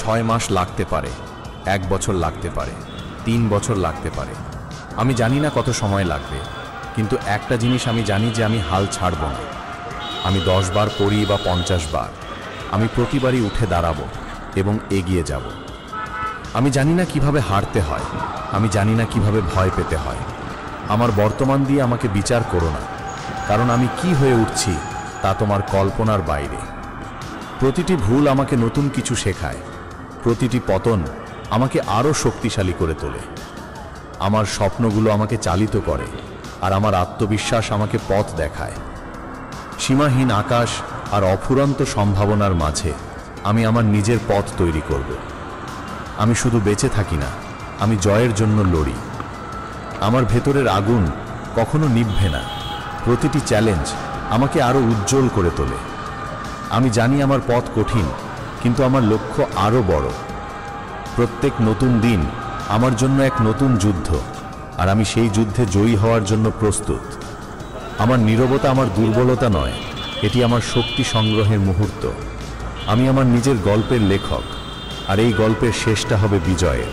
6 মাস লাগতে পারে, 1 বছর লাগতে পারে, 3 বছর লাগতে পারে। আমি জানি না কত সময় লাগবে, কিন্তু একটা জিনিস আমি জানি যে আমি হাল ছাড়ব না। আমি 10 বার পড়ি বা 50 বার, আমি প্রতিবারই উঠে দাঁড়াবো এবং এগিয়ে যাব। আমি জানি না কিভাবে হারতে হয়, আমি জানি না কিভাবে ভয় পেতে হয়। আমার বর্তমান দিয়ে আমাকে বিচার করো না, কারণ আমি কি হয়ে উঠছি তা তোমার কল্পনার বাইরে। প্রতিটি ভুল আমাকে নতুন কিছু শেখায়, প্রতিটি পতন আমাকে আরও শক্তিশালী করে তোলে। আমার স্বপ্নগুলো আমাকে চালিত করে, আর আমার আত্মবিশ্বাস আমাকে পথ দেখায়। সীমাহীন আকাশ আর অফুরন্ত সম্ভাবনার মাঝে আমি আমার নিজের পথ তৈরি করব। আমি শুধু বেঁচে থাকি না, আমি জয়ের জন্য লড়ি। আমার ভেতরের আগুন কখনো নিভবে না, প্রতিটি চ্যালেঞ্জ আমাকে আরও উজ্জ্বল করে তোলে। আমি জানি আমার পথ কঠিন, কিন্তু আমার লক্ষ্য আরও বড়। প্রত্যেক নতুন দিন আমার জন্য এক নতুন যুদ্ধ, আর আমি সেই যুদ্ধে জয়ী হওয়ার জন্য প্রস্তুত। আমার নীরবতা আমার দুর্বলতা নয়, এটি আমার শক্তি সংগ্রহের মুহূর্ত। আমি আমার নিজের গল্পের লেখক, আর এই গল্পের শেষটা হবে বিজয়ের।